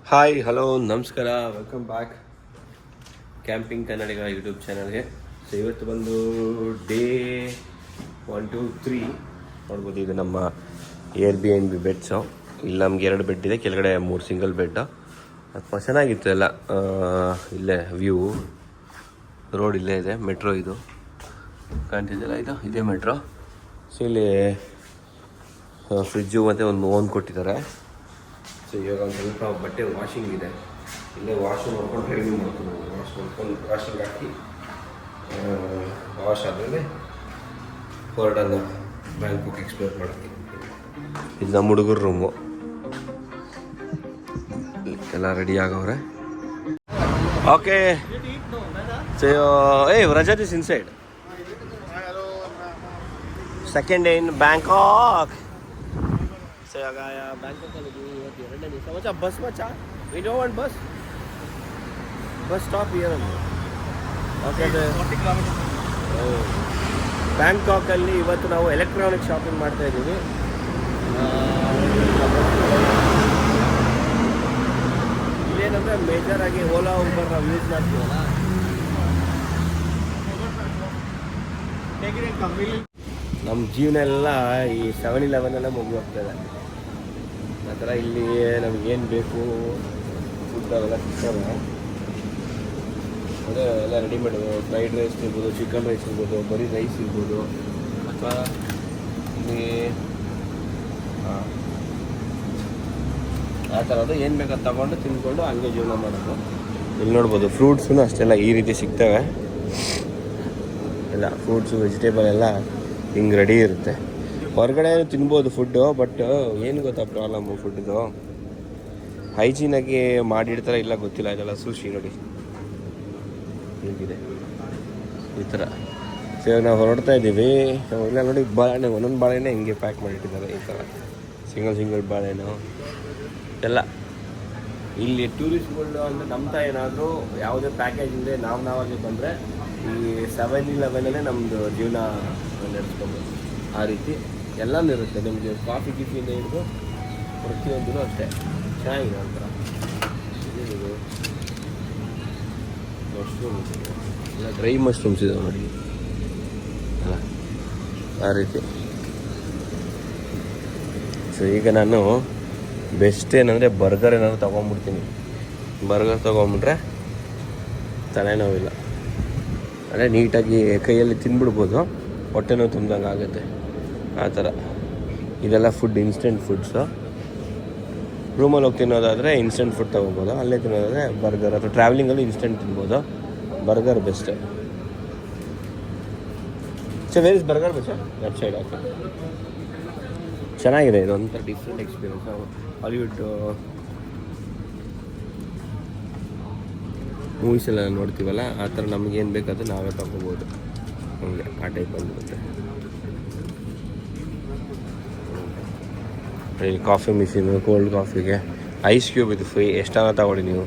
Hi hello ನಮಸ್ಕಾರ, welcome back camping ಕನ್ನಡಿಗ YouTube ಚಾನಲ್ಗೆ. So ಇವತ್ತು ಬಂದು ಡೇ 1 2 3 ನೋಡ್ಬೋದು. ಇದು ನಮ್ಮ Airbnb ಬೆಡ್ಸು. ಇಲ್ಲಿ ನಮ್ಗೆ 2 ಬೆಡ್ ಇದೆ, ಕೆಳಗಡೆ 3 ಸಿಂಗಲ್ ಬೆಡ್. ಅದು ಚೆನ್ನಾಗಿತ್ತು ಎಲ್ಲ. ಇಲ್ಲೇ ವ್ಯೂ, ರೋಡ್ ಇಲ್ಲೇ ಇದೆ, ಮೆಟ್ರೋ ಇದು ಕಾಣ್ತಿದ್ದೆಲ್ಲ, ಇದೇ ಮೆಟ್ರೋ. ಸೊ ಇಲ್ಲಿ ಫ್ರಿಜ್ಜು ಮತ್ತು ಒಂದು ಓನ್ ಕೊಟ್ಟಿದ್ದಾರೆ. ಸೊ ಇವಾಗ ಒಂದು ಸ್ವಲ್ಪ ಬಟ್ಟೆ ವಾಷಿಂಗ್ ಇದೆ, ಇಲ್ಲೇ ವಾಶ್ ಮಾಡ್ಕೊಂಡು ರೆಡಿ ಮಾಡ್ಕೊಂಡು ವಾಶ್ ಮಾಡ್ಕೊಂಡು ವಾಷಿಂಗ್ ಹಾಕಿ ವಾಶ್ ಆದಮೇಲೆ ಹೊರಡೋದು ಬ್ಯಾಂಕಾಕ್ ಎಕ್ಸ್ಪ್ಲೋರ್ ಮಾಡೋಕ್ಕೆ. ಇದು ನಮ್ಮ ಹುಡುಗರ ರೂಮು, ಎಲ್ಲ ರೆಡಿ ಆಗವ್ರೆ. Okay, so Rajat is inside. Second day in Bangkok. So ಇವಾಗ ಬ್ಯಾಂಕಾಕಲ್ಲಿ ಇವತ್ತು 2ನೇ ದಿವಸ. ಮಚ್ಚ ಬಸ್ ಮಚ್ಚ, we don't want bus stop here ಅಂತ. ಓಕೆ, ಬ್ಯಾಂಕಾಕಲ್ಲಿ ಇವತ್ತು ನಾವು ಎಲೆಕ್ಟ್ರಾನಿಕ್ ಶಾಪಿಂಗ್ ಮಾಡ್ತಾ ಇದ್ದೀವಿ. ಇಲ್ಲೇನಂದರೆ ಮೇಜರಾಗಿ ಓಲಾ ಉಬರ್ ನಾವು ಯೂಸ್ ಮಾಡ್ತೀವಲ್ಲ, ನಮ್ಮ ಜೀವನ ಎಲ್ಲ ಈ 7-Eleven ಮುಗಿ ಹೋಗ್ತದೆ. ಆ ಥರ ಇಲ್ಲಿ ನಮಗೇನು ಬೇಕು ಫುಡ್ ಅವೆಲ್ಲ ಸಿಗ್ತವೆ. ಅದೇ ಎಲ್ಲ ರೆಡಿಮೇಡ್, ಫ್ರೈಡ್ ರೈಸ್ ಇರ್ಬೋದು, ಚಿಕನ್ ರೈಸ್ ಇರ್ಬೋದು, ಬರೀ ರೈಸ್ ಇರ್ಬೋದು, ಅಥವಾ ಇಲ್ಲಿ ಆ ಥರದ್ದು ಏನು ಬೇಕಾದ ತಗೊಂಡು ತಿಂದ್ಕೊಂಡು ಹಂಗೆ ಜೀವನ ಮಾಡೋದು. ಇಲ್ಲಿ ನೋಡ್ಬೋದು ಫ್ರೂಟ್ಸೂ ಅಷ್ಟೆಲ್ಲ ಈ ರೀತಿ ಸಿಗ್ತವೆ. ಎಲ್ಲ ಫ್ರೂಟ್ಸು, ವೆಜಿಟೇಬಲ್ ಎಲ್ಲ ಹಿಂಗೆ ರೆಡಿ ಇರುತ್ತೆ. ಹೊರಗಡೆ ತಿನ್ಬೋದು ಫುಡ್ಡು, ಬಟ್ ಏನು ಗೊತ್ತಾ ಪ್ರಾಬ್ಲಮ್ಮು ಫುಡ್ದು, ಹೈಜೀನಾಗಿ ಮಾಡಿಡ್ತಾರೆ ಇಲ್ಲ ಗೊತ್ತಿಲ್ಲ. ಇದೆಲ್ಲ ಸುಶಿ ನೋಡಿ ಹೇಗಿದೆ ಈ ಥರ. ಸೊ ಇವಾಗ ನಾವು ಹೊರಡ್ತಾ ಇದ್ದೀವಿ. ಇಲ್ಲ ನೋಡಿ, ಬಾಳೆಹಣ್ಣು ಒಂದೊಂದು ಬಾಳೆಹಣ್ಣೆ ಹಿಂಗೆ ಪ್ಯಾಕ್ ಮಾಡಿಟ್ಟಿದ್ದಾರೆ ಈ ಥರ, ಸಿಂಗಲ್ ಬಾಳೆಹಣ್ಣು ಎಲ್ಲ. ಇಲ್ಲಿ ಟೂರಿಸ್ಟ್ಗಳು ಅಂದರೆ ನಮ್ತಾ ಏನಾದರೂ ಯಾವುದೇ ಪ್ಯಾಕೇಜ್ ಇಲ್ಲದೆ ನಾವಾಗಿ ಬಂದರೆ ಈ 7-Eleven ನಮ್ಮದು ಜೀವನ ನಡೆಸ್ಕೊಬೋದು. ಆ ರೀತಿ ಎಲ್ಲನೂ ಇರುತ್ತೆ ನಿಮಗೆ, ಕಾಫಿ ಗಿಫಿಯಿಂದ ಹಿಡಿದು ಪ್ರತಿಯೊಂದೂ ಅಷ್ಟೇ ಚೆನ್ನಾಗಿದೆ. ಒಂಥರ ಇದು ಮಶ್ರೂಮ್ಸ್ ಇಲ್ಲ, ಡ್ರೈ ಮಶ್ರೂಮ್ಸ್ ಇದೆ ನೋಡಿ ಅಲ್ಲ, ಆ ರೀತಿ. ಸೊ ಈಗ ನಾನು ಬೆಸ್ಟ್ ಏನಂದರೆ ಬರ್ಗರ್ ಏನಾದರೂ ತೊಗೊಂಡ್ಬಿಡ್ತೀನಿ. ಬರ್ಗರ್ ತೊಗೊಂಬಿಟ್ರೆ ತಲೆನೋವಿಲ್ಲ, ಅದೇ ನೀಟಾಗಿ ಕೈಯಲ್ಲಿ ತಿಂದ್ಬಿಡ್ಬೋದು, ಹೊಟ್ಟೆನೂ ತುಂಬ್ದಂಗೆ ಆಗುತ್ತೆ ಆ ಥರ. ಇದೆಲ್ಲ ಫುಡ್, ಇನ್ಸ್ಟೆಂಟ್ ಫುಡ್ಸು. ರೂಮಲ್ಲಿ ಹೋಗಿ ತಿನ್ನೋದಾದರೆ ಇನ್ಸ್ಟೆಂಟ್ ಫುಡ್ ತೊಗೋಬೋದು, ಅಲ್ಲೇ ತಿನ್ನೋದಾದರೆ ಬರ್ಗರ್, ಅಥವಾ ಟ್ರಾವೆಲಿಂಗಲ್ಲಿ ಇನ್ಸ್ಟೆಂಟ್ ತಿನ್ಬೋದು. Burger best. So where is burger best left side. Okay, ಚೆನ್ನಾಗಿದೆ, ಇದು ಒಂಥರ ಡಿಫ್ರೆಂಟ್ ಎಕ್ಸ್ಪೀರಿಯನ್ಸ್. ಹಾಲಿವುಡ್ ಮೂವೀಸ್ ಎಲ್ಲ ನೋಡ್ತೀವಲ್ಲ, ಆ ಥರ ನಮಗೇನು ಬೇಕಾದ್ರೆ ನಾವೇ ತಗೋಬೋದು, ಹಂಗೆ ಆ ಟೈಪ್ ಬಂದ್ಬಿಡುತ್ತೆ. ಈ ಕಾಫಿ ಮಿಷಿನು, ಕೋಲ್ಡ್ ಕಾಫಿಗೆ ಐಸ್ ಕ್ಯೂಬ್ ಇದು ಫ್ರೀ, ಎಷ್ಟಾನ ತಗೊಳ್ಳಿ ನೀವು.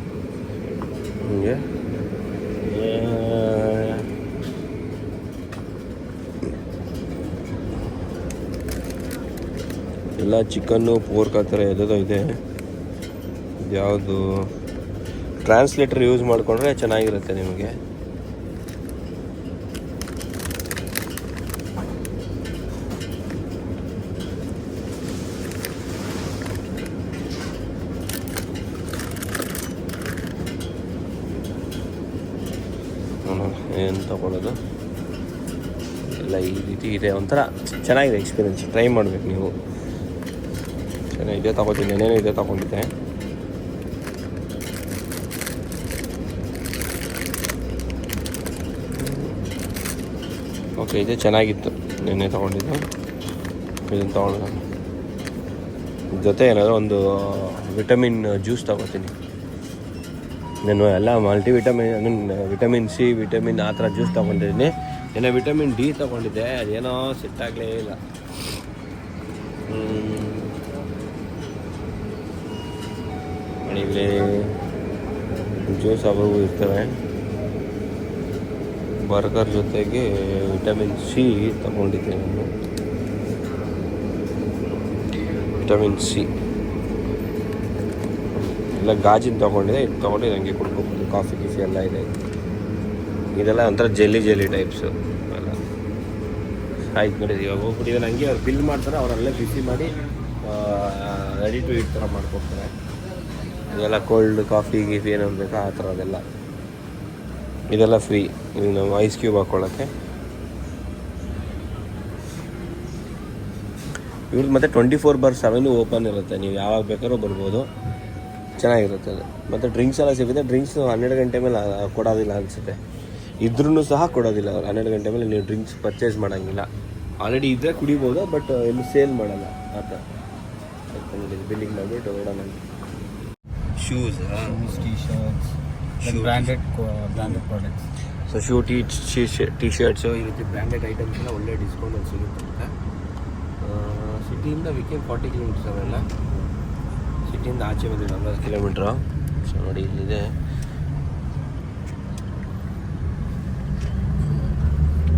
ಹಂಗೆ ಎಲ್ಲ ಚಿಕನ್ನು, ಪೋರ್ಕ್ ಆ ಥರ ಯಾವುದೋ ಇದೆ. ಯಾವುದು ಟ್ರಾನ್ಸ್ಲೇಟರ್ ಯೂಸ್ ಮಾಡಿಕೊಂಡ್ರೆ ಚೆನ್ನಾಗಿರುತ್ತೆ ನಿಮಗೆ. ಏನು ತಗೊಳ್ಳೋದು ಎಲ್ಲ ಈ ರೀತಿ ಇದೆ, ಒಂಥರ ಚೆನ್ನಾಗಿದೆ ಎಕ್ಸ್ಪೀರಿಯೆನ್ಸ್. ಟ್ರೈ ಮಾಡಬೇಕು ನೀವು. ಚೆನ್ನಾಗಿ ಇದೇ ತಗೋತೀನಿ, ಏನೇನು ಇದೇ ತಗೊಂಡಿದ್ದೆ. ಓಕೆ, ಇದೇ ಚೆನ್ನಾಗಿತ್ತು, ನೆನ್ನೆ ತೊಗೊಂಡಿದ್ದು. ಇದನ್ನು ತೊಗೊಂಡು ಜೊತೆ ಏನಾದರೂ ಒಂದು ವಿಟಮಿನ್ ಜ್ಯೂಸ್ ತೊಗೋತೀನಿ. ನಾನು ಎಲ್ಲ ಮಲ್ಟಿವಿಟಮಿನ್, ವಿಟಮಿನ್ ಸಿ, ವಿಟಮಿನ್ ಆ ಥರ ಜ್ಯೂಸ್ ತೊಗೊಂಡಿದ್ದೀನಿ. ಏನೋ ವಿಟಮಿನ್ ಡಿ ತೊಗೊಂಡಿದ್ದೆ, ಅದೇನೋ ಸೆಟ್ ಆಗಲೇ ಇಲ್ಲ. ಇಲ್ಲಿ ಜ್ಯೂಸ್ ಅವು ಇರ್ತವೆ. ಬರ್ಗರ್ ಜೊತೆಗೆ ವಿಟಮಿನ್ ಸಿ ತೊಗೊಂಡಿದ್ದೆ ನಾನು. ವಿಟಮಿನ್ ಸಿ ಇಲ್ಲ ಗಾಜಿನ ತೊಗೊಂಡಿದೆ, ಇದು ತೊಗೊಂಡು ಹಂಗೆ ಕುಡ್ಕೊಬೋದು. ಕಾಫಿ ಗೀಫಿ ಎಲ್ಲ ಇದೆ. ಇದೆಲ್ಲ ಒಂಥರ ಜೆಲ್ಲಿ ಟೈಪ್ಸು ಎಲ್ಲ. ಆಯ್ತು ನೋಡಿ, ಇವಾಗ ಹೋಗ್ಬಿಟ್ಟು ಇದನ್ನು ಹಂಗೆ ಅವ್ರು ಬಿಲ್ ಮಾಡ್ತಾರೆ, ಅವರಲ್ಲೇ ಬಿಸಿ ಮಾಡಿ ರೆಡಿ ಟು ಈಟ್ ಥರ ಮಾಡ್ಕೊಡ್ತಾರೆ. ಇದೆಲ್ಲ ಕೋಲ್ಡ್ ಕಾಫಿ ಗೀಫಿ ಏನೋ ಬೇಕಾ ಆ ಥರ ಅದೆಲ್ಲ. ಇದೆಲ್ಲ ಫ್ರೀ, ಇದು ನಾವು ಐಸ್ ಕ್ಯೂಬ್ ಹಾಕ್ಕೊಳ್ಳೋಕ್ಕೆ. ಇವ್ರದ್ದು ಮತ್ತು 24/7 ಓಪನ್ ಇರುತ್ತೆ, ನೀವು ಯಾವಾಗ ಬೇಕಾದ್ರೂ ಬರ್ಬೋದು. ಚೆನ್ನಾಗಿರುತ್ತೆ ಅದು. ಮತ್ತು ಡ್ರಿಂಕ್ಸ್ ಎಲ್ಲ ಸಿಗುತ್ತೆ. ಡ್ರಿಂಕ್ಸ್ 12 ಗಂಟೆ ಮೇಲೆ ಕೊಡೋದಿಲ್ಲ ಅನಿಸುತ್ತೆ, ಇದ್ರೂ ಸಹ ಕೊಡೋದಿಲ್ಲ ಅವ್ರು. 12 ಗಂಟೆ ಮೇಲೆ ನೀವು ಡ್ರಿಂಕ್ಸ್ ಪರ್ಚೇಸ್ ಮಾಡೋಂಗಿಲ್ಲ. ಆಲ್ರೆಡಿ ಇದ್ದರೆ ಕುಡಿಬೋದು, ಬಟ್ ಎಲ್ಲೂ ಸೇಲ್ ಮಾಡಲ್ಲ ಆ ಥರ. ಬಿಲ್ಲಿಂಗ್ ಮಾಡಿಬಿಟ್ಟು ಓಡೋಣ. Shoes, T shirts, branded products. So shoe T shirts ಈ ರೀತಿ ಬ್ರ್ಯಾಂಡೆಡ್ ಐಟಮ್ಸ್ ಎಲ್ಲ ಒಳ್ಳೆ ಡಿಸ್ಕೌಂಟಲ್ಲಿ ಸಿಗುತ್ತೆ. ಸಿಟಿಯಿಂದ ವಿಕೆನ್ 40 ಕಿಲೋಮೀಟರ್ಸ್ ಅವೆಲ್ಲ. ಸಿಟಿಯಿಂದ ಆಚೆ ಬಂದಿದೆ 40 ಕಿಲೋಮೀಟ್ರು. ಸೊ ನೋಡಿ ಇಲ್ಲಿದೆ.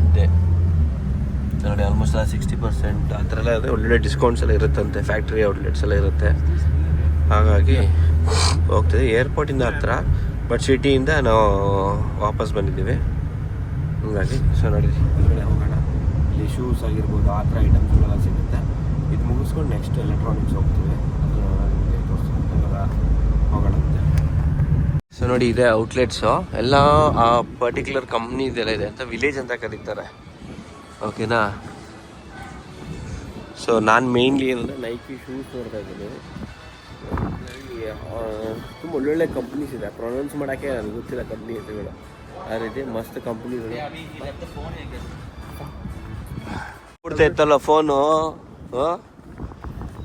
ಇದೆ ನೋಡಿ, ಆಲ್ಮೋಸ್ಟ್ 60% ಆ ಥರ ಎಲ್ಲ ಇದೆ. ಒಳ್ಳೆ ಡಿಸ್ಕೌಂಟ್ಸ್ ಎಲ್ಲ ಇರುತ್ತಂತೆ, ಫ್ಯಾಕ್ಟ್ರಿ ಔಟ್ಲೆಟ್ಸ್ ಎಲ್ಲ ಇರುತ್ತೆ. ಹಾಗಾಗಿ ಹೋಗ್ತದೆ ಏರ್ಪೋರ್ಟಿಂದ ಹತ್ರ, ಬಟ್ ಸಿಟಿಯಿಂದ ನಾವು ವಾಪಸ್ ಬಂದಿದ್ದೀವಿ. ಹಂಗಾಗಿ ಸೊ ನೋಡಿ ಹೊರಗಡೆ ಹೋಗೋಣ. ಇಲ್ಲಿ ಶೂಸ್ ಆಗಿರ್ಬೋದು ಆ ಥರ ಐಟಮ್ಸ್ಗಳೆಲ್ಲ ಸಿಗುತ್ತೆ. ಇದು ಮುಗಿಸ್ಕೊಂಡು ನೆಕ್ಸ್ಟ್ ಎಲೆಕ್ಟ್ರಾನಿಕ್ಸ್ ಹೋಗ್ತೀವಿ, ಅದು ನಿಮಗೆ ತೋರಿಸ್ಕೊಂಡೆಲ್ಲ ಹೋಗೋಣ ಅಂತೆ. ಸೊ ನೋಡಿ ಇದೆ ಔಟ್ಲೆಟ್ಸು ಎಲ್ಲ. ಆ ಪರ್ಟಿಕ್ಯುಲರ್ ಕಂಪ್ನಿ ಇದೆಲ್ಲ ಇದೆ ಅಂತ ವಿಲೇಜ್ ಅಂತ ಕರೀತಾರೆ, ಓಕೆನಾ. ಸೊ ನಾನು ಮೇಯ್ನ್ಲಿ ಏನಂದರೆ ನೈಕಿ ಶೂಸ್ ನೋಡ್ತಾ ಇದ್ದೀನಿ. ತುಂಬ ಒಳ್ಳೊಳ್ಳೆ ಕಂಪ್ನೀಸ್ ಇದೆ, ಪ್ರೊನೌನ್ಸ್ ಮಾಡೋಕ್ಕೆ ನನಗೆ ಗೊತ್ತಿಲ್ಲ ಕಂಪ್ನಿ ಹೆಸರುಗಳು. ಆ ರೀತಿ ಮಸ್ತ್ ಕಂಪ್ನಿಗಳು. ಕೊಡ್ತಾ ಇತ್ತಲ್ಲ ಫೋನು,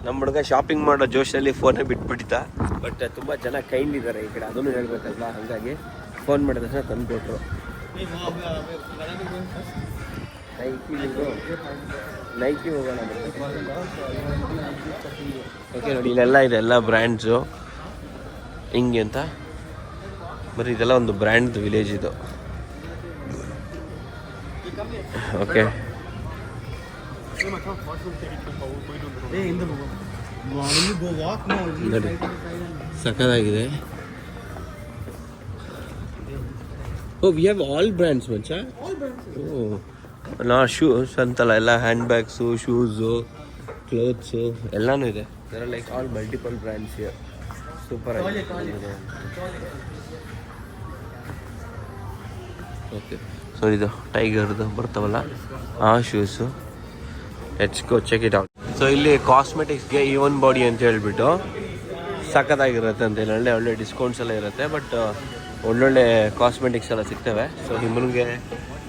ನಮ್ಮ ಹುಡುಗ ಶಾಪಿಂಗ್ ಮಾಡೋ ಜೋಶಲ್ಲಿ ಫೋನೇ ಬಿಟ್ಬಿಟ್ಟಿದ್ದ. ಬಟ್ ತುಂಬ ಜನ ಕೈಂಡ್ ಇದ್ದಾರೆ ಈ ಕಡೆ, ಅದನ್ನು ಹೇಳ್ಬೇಕಲ್ವ. ಹಾಗಾಗಿ ಫೋನ್ ಮಾಡಿದ ತಕ್ಷಣ ತಂದು ಕೊಟ್ಟರು. ನೈಕಿ ಹೋಗೋಣ. ಓಕೆ ನೋಡಿ, ಇಲ್ಲೆಲ್ಲ ಇದೆ, ಎಲ್ಲ ಬ್ರ್ಯಾಂಡ್ಸು ಹಿಂಗೆ ಅಂತ. ಬರೀ ಇದೆಲ್ಲ ಒಂದು ಬ್ರ್ಯಾಂಡ್ ವಿಲೇಜ್ ಇದು. ಓಕೆ ನೋಡಿ ಸಕ್ಕತ್ತಾಗಿದೆ. ಓ ವಿ ಹ್ಯಾವ್ ಆಲ್ ಬ್ರ್ಯಾಂಡ್ಸ್ ಮಚ್ಚ. ಓ ನಾ ಶೂಸ್ ಅಂತಲ್ಲ, ಎಲ್ಲ ಹ್ಯಾಂಡ್ ಬ್ಯಾಗ್ಸು, ಶೂಸು, ಕ್ಲೋತ್ಸು ಎಲ್ಲನೂ ಇದೆ. There like all multiple brands here. Super ಆಗಿದೆ. ಓಕೆ ಸೊ ಇದು ಟೈಗರ್ದು ಬರ್ತಾವಲ್ಲ ಆ shoes. Let's go check it out. So ಇಲ್ಲಿ ಕಾಸ್ಮೆಟಿಕ್ಸ್ಗೆ ಈವನ್ ಬಾಡಿ ಅಂತ ಹೇಳ್ಬಿಟ್ಟು ಸಖತ್ತಾಗಿರುತ್ತೆ ಅಂತ ಹೇಳಿ ಒಳ್ಳೆ ಡಿಸ್ಕೌಂಟ್ಸ್ ಎಲ್ಲ ಇರುತ್ತೆ. ಬಟ್ ಒಳ್ಳೊಳ್ಳೆ ಕಾಸ್ಮೆಟಿಕ್ಸ್ ಎಲ್ಲ ಸಿಗ್ತವೆ. ಸೊ ನಿಮ್ಮನಿಗೆ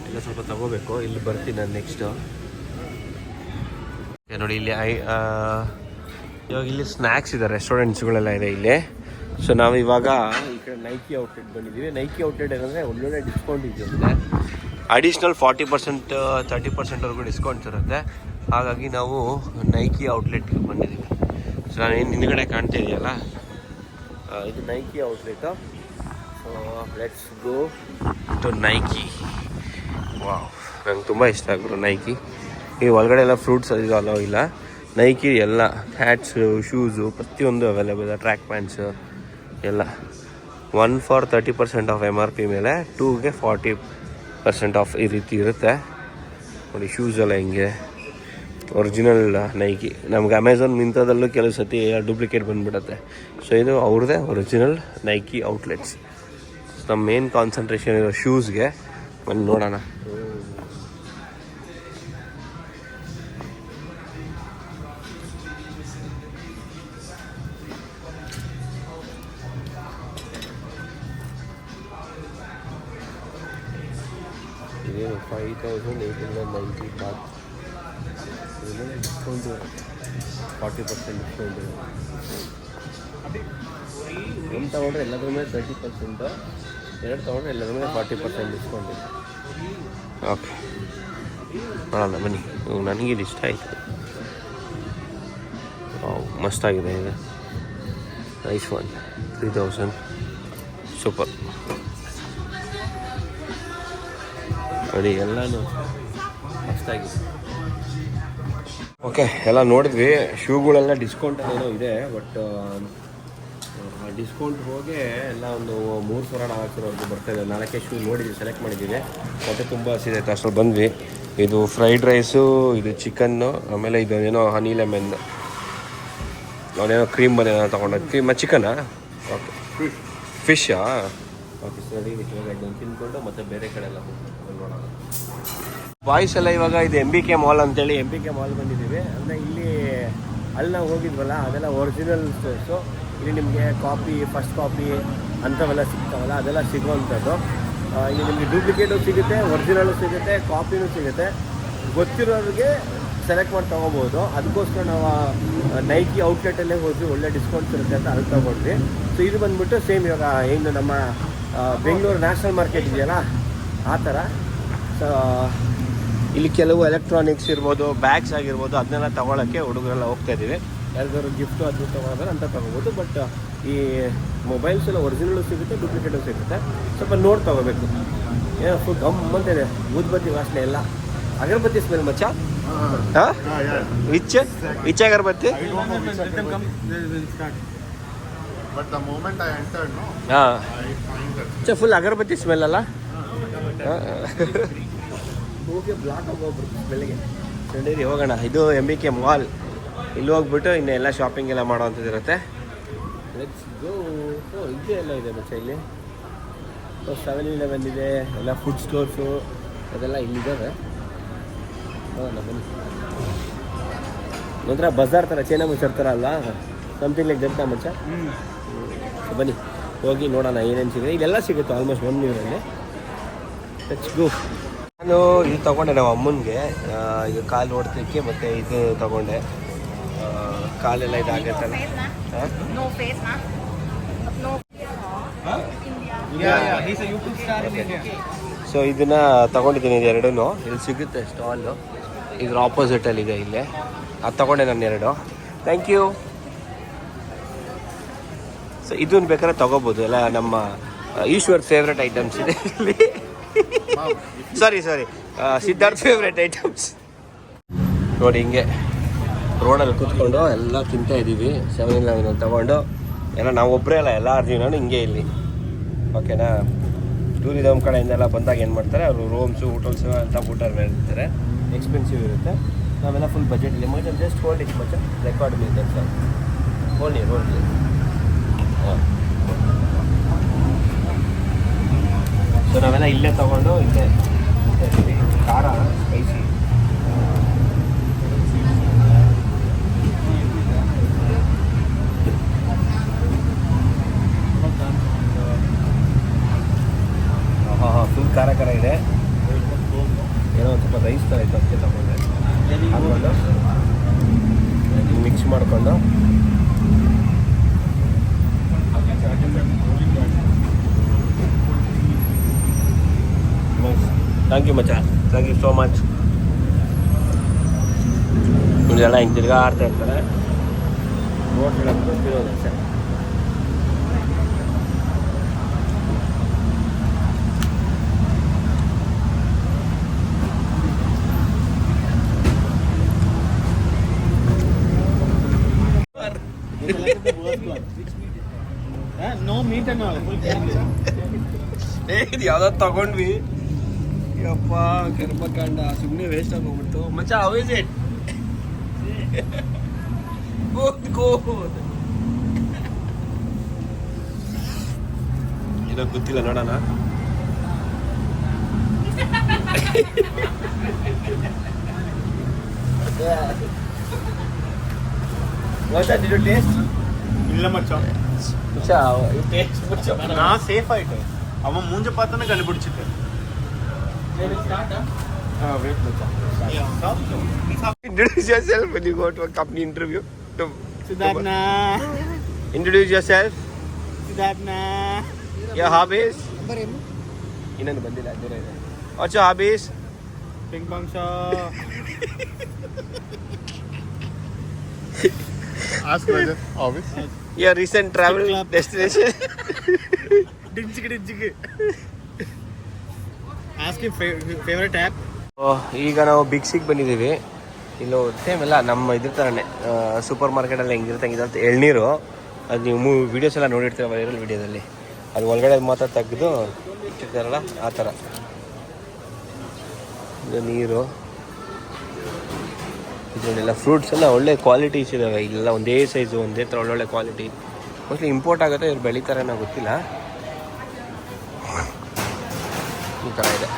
ಎಲ್ಲ ಸ್ವಲ್ಪ ತಗೋಬೇಕು. ಇಲ್ಲಿ ಬರ್ತೀನಿ ನಾನು ನೆಕ್ಸ್ಟು. ನೋಡಿ ಇಲ್ಲಿ ಇವಾಗ ಇಲ್ಲಿ ಸ್ನ್ಯಾಕ್ಸ್ ಇದೆ, ರೆಸ್ಟೋರೆಂಟ್ಸ್ಗಳೆಲ್ಲ ಇದೆ ಇಲ್ಲಿ. ಸೊ ನಾವು ಇವಾಗ ಈ ಕಡೆ ನೈಕಿ ಔಟ್ಲೆಟ್ ಬಂದಿದ್ದೀವಿ. ನೈಕಿ ಔಟ್ಲೆಟ್ ಏನಂದರೆ ಒಳ್ಳೊಳ್ಳೆ ಡಿಸ್ಕೌಂಟ್ ಇದೆಯಂತೆ. ಅಡಿಷ್ನಲ್ 40% 30%ವರೆಗೂ ಡಿಸ್ಕೌಂಟ್ಸ್ ಇರುತ್ತೆ. ಹಾಗಾಗಿ ನಾವು ನೈಕಿ ಔಟ್ಲೆಟ್ಗೆ ಬಂದಿದ್ದೀವಿ. ಸೊ ನಾನು ಏನು ಹಿಂದ್ಗಡೆ ಕಾಣ್ತಾ ಇದೆಯಲ್ಲ, ಇದು Nike outlet. So let's go to Nike. Wow, ನಂಗೆ ತುಂಬ ಇಷ್ಟ ಆಗ್ಬಿಟ್ಟು ನೈಕಿ. ಈ ಒಳಗಡೆ ಎಲ್ಲ ಫ್ರೂಟ್ಸ್ ಅದು ಅಲೋ ಇಲ್ಲ. ನೈಕಿ ಎಲ್ಲ ಹ್ಯಾಟ್ಸು, ಶೂಸು ಪ್ರತಿಯೊಂದು ಅವೈಲೇಬಲ್. ಟ್ರ್ಯಾಕ್ ಪ್ಯಾಂಟ್ಸು ಎಲ್ಲ 1 for 30% ಆಫ್ MRP ಮೇಲೆ 2ಗೆ 40% ಆಫ್ ಈ ರೀತಿ ಇರುತ್ತೆ. ನೋಡಿ ಶೂಸ್ ಎಲ್ಲ ಹಿಂಗೆ ಒರಿಜಿನಲ್ ನೈಕಿ. ನಮ್ಗೆ ಅಮೆಝಾನ್ ಮಿಂತ್ರದಲ್ಲೂ ಕೆಲವು ಸತಿ ಡೂಪ್ಲಿಕೇಟ್ ಬಂದುಬಿಡುತ್ತೆ. ಸೊ ಇದು ಅವ್ರದ್ದೇ ಒರಿಜಿನಲ್ ನೈಕಿ ಔಟ್ಲೆಟ್ಸ್. ನಮ್ಮ ಮೇನ್ ಕಾನ್ಸಂಟ್ರೇಷನ್ ಇರೋ ಶೂಸ್ಗೆ ಬಂದು ನೋಡೋಣ. ಇದೇನು 5,890 ಬಾತ್. ಇದೆಲ್ಲ ಡಿಸ್ಕೌಂಟು 40% ಡಿಸ್ಕೌಂಟು. ಒಂದು ತೊಗೊಂಡ್ರೆ ಎಲ್ಲದ್ರ ಮೇಲೆ 30%, ಎರಡು ತೊಗೊಂಡ್ರೆ ಎಲ್ಲದ್ರ ಮೇಲೆ 40% ಡಿಸ್ಕೌಂಟ್ ಇದೆ. ಓಕೆ ನೋಡೋಣ ಬನ್ನಿ. ನನಗೆ ಇದು ಇಷ್ಟ ಆಯಿತು. ಮಸ್ತಾಗಿದೆ ಇದು. Nice one. 3000 ಸೂಪರ್. ನೋಡಿ ಎಲ್ಲನೂ ಮಸ್ತಾಗಿದೆ. ಓಕೆ ಎಲ್ಲ ನೋಡಿದ್ವಿ. ಶೂಗಳೆಲ್ಲ ಡಿಸ್ಕೌಂಟ್ ಏನೋ ಇದೆ. ಬಟ್ ಡಿಸ್ಕೌಂಟ್ ಹೋಗಿ ಎಲ್ಲ ಒಂದು 3,000-4,000 ಬರ್ತಾಯಿದೆ. 4 ಶೂ ನೋಡಿದ್ದೀವಿ, ಸೆಲೆಕ್ಟ್ ಮಾಡಿದ್ದೀವಿ. ಮತ್ತು ತುಂಬ ಹಸಿದೈತೆ, ಅಷ್ಟರಲ್ಲಿ ಬಂದ್ವಿ. ಇದು ಫ್ರೈಡ್ ರೈಸು, ಇದು ಚಿಕನ್ನು, ಆಮೇಲೆ ಇದು ಏನೋ ಹನಿ ಲೆಮನ್, ಅವನೇನೋ ಕ್ರೀಮ್ ಬನ್ನೇನೋ ತೊಗೊಂಡು. ಕ್ರೀಮ್ ಚಿಕನಾ? ಓಕೆ, ಫಿಶಾ? ಓಕೆ ಸರಿ. ಇವಾಗ ಇದನ್ನು ತಿಂದ್ಕೊಂಡು ಮತ್ತೆ ಬೇರೆ ಕಡೆ ಎಲ್ಲ ನೋಡೋಣ. ಬಾಯ್ಸ್ ಎಲ್ಲ ಇವಾಗ ಇದು MBK ಮಾಲ್ ಅಂತೇಳಿ MBK ಮಾಲ್ ಬಂದಿದ್ದೀವಿ. ಅಂದರೆ ಇಲ್ಲಿ ಅಲ್ಲಿ ನಾವು ಹೋಗಿದ್ವಲ್ಲ, ಅದೆಲ್ಲ ಒರಿಜಿನಲ್ ಸ್ಟೋರ್ಸು. ಇಲ್ಲಿ ನಿಮಗೆ ಕಾಪಿ, ಫಸ್ಟ್ ಕಾಪಿ ಅಂಥವೆಲ್ಲ ಸಿಗ್ತಾವಲ್ಲ, ಅದೆಲ್ಲ ಸಿಗುವಂಥದ್ದು. ಇಲ್ಲಿ ನಿಮಗೆ ಡೂಪ್ಲಿಕೇಟು ಸಿಗುತ್ತೆ, ಒರಿಜಿನಲು ಸಿಗುತ್ತೆ, ಕಾಪಿನೂ ಸಿಗುತ್ತೆ. ಗೊತ್ತಿರೋರಿಗೆ ಸೆಲೆಕ್ಟ್ ಮಾಡಿ ತೊಗೋಬೋದು. ಅದಕ್ಕೋಸ್ಕರ ನಾವು ನೈಕಿ ಔಟ್ಲೆಟಲ್ಲೇ ಹೋದ್ವಿ, ಒಳ್ಳೆ ಡಿಸ್ಕೌಂಟ್ಸ್ ಇರುತ್ತೆ ಅಂತ ಅಲ್ಲಿ ತೊಗೊಂಡ್ವಿ. ಸೊ ಇದು ಬಂದುಬಿಟ್ಟು ಸೇಮ್ ಇವಾಗ ಏನು ನಮ್ಮ ಬೆಂಗಳೂರು ನ್ಯಾಷನಲ್ ಮಾರ್ಕೆಟ್ ಇದೆಯಲ್ಲ ಆ ಥರ. ಸೊ ಇಲ್ಲಿ ಕೆಲವು ಎಲೆಕ್ಟ್ರಾನಿಕ್ಸ್ ಇರ್ಬೋದು, ಬ್ಯಾಗ್ಸ್ ಆಗಿರ್ಬೋದು, ಅದನ್ನೆಲ್ಲ ತೊಗೊಳಕ್ಕೆ ಹುಡುಗರೆಲ್ಲ ಹೋಗ್ತಾ ಇದ್ದೀವಿ. ಯಾರಿಗಾದ್ರು ಗಿಫ್ಟು ಅದು ತೊಗೊಳೋದ್ರೆ ಅಂತ ತೊಗೋಬೋದು. ಬಟ್ ಈ ಮೊಬೈಲ್ಸ್ ಎಲ್ಲ ಒರಿಜಿನಲು ಸಿಗುತ್ತೆ, ಡೂಪ್ಲಿಕೇಟು ಸಿಗುತ್ತೆ. ಸ್ವಲ್ಪ ನೋಡಿ ತೊಗೋಬೇಕು. ಏನೋ ಫುಲ್ ಗಮ್ಮಂತಿದೆ, ಊದ್ಬತ್ತಿ ವಾಸನೆ ಎಲ್ಲ. ಅಗರಬತ್ತಿ ಸ್ಮೆಲ್ ಮಚ್ಚ. ಹಾಂ, ವಿಚ್ ಅಗರಬತ್ತಿ? ಹಾಂ, ಫುಲ್ ಅಗರಬತ್ತಿ ಸ್ಮೆಲ್ ಅಲ್ಲ? ಹೋಗಿ ಬ್ಲಾಕ್ ಹೋಗ್ಬಿಡ್ತು ಸ್ಮೆಲ್ಗೆ. ನಡೀರಿ ಹೋಗೋಣ. ಇದು MBK ಮಾಲ್. ಇಲ್ಲಿ ಹೋಗ್ಬಿಟ್ಟು ಇನ್ನೆಲ್ಲ ಶಾಪಿಂಗ್ ಎಲ್ಲ ಮಾಡೋವಂಥದ್ದಿರುತ್ತೆ. Let's go. ಇದು ಎಲ್ಲ ಇದೆ ಮಚ್ಚ ಇಲ್ಲಿ. 7-Eleven ಇದೆ, ಎಲ್ಲ ಫುಡ್ ಸ್ಟೋರ್ಸು ಅದೆಲ್ಲ ಇಲ್ಲಿದ್ದಾವೆ. ಬನ್ನಿ. ನಂತರ ಬಜಾರ್ ಥರ, ಚೈನಾ ಮುಚ್ಚರ್ ಥರ ಅಲ್ಲ, ಸಮಥಿಂಗ್ ಲೈಕ್ ದಟ್ ಮಚ್ಚ. ಬನ್ನಿ ಹೋಗಿ ನೋಡೋಣ ಏನೇನು ಸಿಗುತ್ತೆ. ಇಲ್ಲೆಲ್ಲ ಸಿಗುತ್ತೆ ಆಲ್ಮೋಸ್ಟ್ $1 ಲೆಟ್ಸ್ ಗೋ. ನಾನು ಇದು ತೊಗೊಂಡೆ ನಾವು ಅಮ್ಮನಿಗೆ, ಈಗ ಕಾಲು ನೋಡ್ತಿಕ್ಕೆ, ಮತ್ತು ಇದು ತೊಗೊಂಡೆ. ಕಾಲೆಲ್ಲ ಇದಾಗತ್ತಲ್ಲ. ಸೊ ಇದನ್ನು ತೊಗೊಂಡಿದ್ದೀನಿ, ಇದು ಎರಡೂ ಇಲ್ಲಿ ಸಿಗುತ್ತೆ ಸ್ಟಾಲು. ಇದ್ರ ಆಪೋಸಿಟಲ್ಲಿದೆ ಇಲ್ಲೇ. ಅದು ತೊಗೊಂಡೆ ನಾನು 2. Thank you. ಸೊ ಇದನ್ನು ಬೇಕಾದ್ರೆ ತೊಗೋಬೋದು. ಎಲ್ಲ ನಮ್ಮ ಈಶ್ವರ್ ಫೇವ್ರೆಟ್ ಐಟಮ್ಸ್ ಇದೆ ಇಲ್ಲಿ. ಸಾರಿ ಸಿದ್ಧಾರ್ಥ್ ಫೇವ್ರೆಟ್ ಐಟಮ್ಸ್. ನೋಡಿ ಹಿಂಗೆ ರೋಡಲ್ಲಿ ಕೂತ್ಕೊಂಡು ಎಲ್ಲ ತಿಂತಾ ಇದ್ದೀವಿ. 7-Eleven ತೊಗೊಂಡು ಎಲ್ಲ ನಾವು ಒಬ್ಬರೇ ಅಲ್ಲ, ಎಲ್ಲ ನಾನು ಹಿಂಗೆ ಇಲ್ಲಿ. ಓಕೆನಾ? ಟೂರಿಸಮ್ ಕಡೆಯಿಂದೆಲ್ಲ ಬಂದಾಗ ಏನು ಮಾಡ್ತಾರೆ ಅವರು, ರೂಮ್ಸು ಹೋಟೆಲ್ಸು ಅಂತ ಊಟ ಹೇಳ್ತಾರೆ, ಎಕ್ಸ್ಪೆನ್ಸಿವ್ ಇರುತ್ತೆ. ನಾವೆಲ್ಲ ಫುಲ್ ಬಜೆಟ್ ಇಲ್ಲಿ. ಮಚ್ಚ ಜಸ್ಟ್ ಹೋಲ್ಡ್ ಇಟ್ ಮಚ್ಚ, record me that's all. Hold ಹಾಂ. ಸೊ ನಾವೆಲ್ಲ ಇಲ್ಲೇ ತೊಗೊಂಡು ಇಲ್ಲೇ ಖಾರ, ಸ್ಪೈಸಿ. ಹಾಂ, ಫುಲ್ ಖಾರ ಇದೆ. ಏನೋ ಒಂದು ಸ್ವಲ್ಪ ರೈಸ್ ಥರ ಇತ್ತು, ಅದಕ್ಕೆ ತೊಗೊಂಡೆ. ಹಾಕ್ಕೊಂಡು ಮಿಕ್ಸ್ ಮಾಡಿಕೊಂಡು ಥ್ಯಾಂಕ್ ಯು ಮಚ್ಚ, ಥ್ಯಾಂಕ್ ಯು ಸೋ ಮಚ್. ಇದೆಲ್ಲ ಹಿಂಗೆ ತಿರ್ಗಾ ಆಡ್ತಾ ಇರ್ತಾರೆ. ರೋಡ್ ಗೊತ್ತಿರೋದು ಅಷ್ಟೇ. ಇದು ಯಾವ್ದಾದ್ರು ತಗೊಂಡ್ವಿ, ಯಪ್ಪ ಕರ್ಮಕಾಂಡ, ಸುಮ್ಮನೆ ವೇಸ್ಟ್ ಆಗೋಗ್ಬಿಡ್ತು ಮಚ್ಚ. How is it? ಏನೋ ಗೊತ್ತಿಲ್ಲ, ನೋಡೋಣ. ಇಲ್ಲ ಮಚ್ಚ, ನಾ ಸೇಫ್ ಆಯ್ತು. ಅವ ಮುಂಜೆ ಪಾತನ ಕಂಡುಬಿಡಿಸಿದ್ದೆ. Introduce yourself when you go to a company interview. Siddharthna. Introduce yourself. Siddharthna. Your hobbies? ಇನ್ನೊಂದು ಬಂದಿಲ್ಲ, ದೂರ ಇದೆ. What's your hobbies? Ping pong show. Ask Rajat, hobbies? Your recent travel destination? Dinchik. Ask your favorite app. ಈಗ ನಾವು big ಸಿಗ್ ಬಂದಿದ್ದೀವಿ. ಇಲ್ಲೂ same ಎಲ್ಲ ನಮ್ಮ ಇದ್ರ ಥರನೇ ಸೂಪರ್ ಮಾರ್ಕೆಟಲ್ಲಿ ಹೆಂಗಿರುತ್ತೆ ಹಂಗಿರುತ್ತೆ. ಎಳ್ನೀರು ಅದು ನೀವು ವೀಡಿಯೋಸ್ ಎಲ್ಲ ನೋಡಿರ್ತೀರ ವೈರಲ್ ವೀಡಿಯೋದಲ್ಲಿ, ಅದು ಒಳಗಡೆ ಮಾತ್ರ ತೆಗೆದು ಇಟ್ಟಿರ್ತಾರಲ್ಲ ಆ ಥರ. ಇದು ನೀರು, ಇದರಲ್ಲೆಲ್ಲ ಫ್ರೂಟ್ಸ್ ಎಲ್ಲ ಒಳ್ಳೆ ಕ್ವಾಲಿಟೀಸ್ ಇದ್ದಾವೆ. ಇಲ್ಲೆಲ್ಲ ಒಂದೇ ಸೈಜು, ಒಂದೇ ಥರ ಒಳ್ಳೊಳ್ಳೆ ಕ್ವಾಲಿಟಿ. ಮೋಸ್ಟ್ಲಿ ಇಂಪೋರ್ಟ್ ಆಗುತ್ತೆ, ಇವ್ರು ಬೆಳೀತಾರೆ ಅನ್ನೋ ಗೊತ್ತಿಲ್ಲ. ಈ ಥರ ಇದೆ.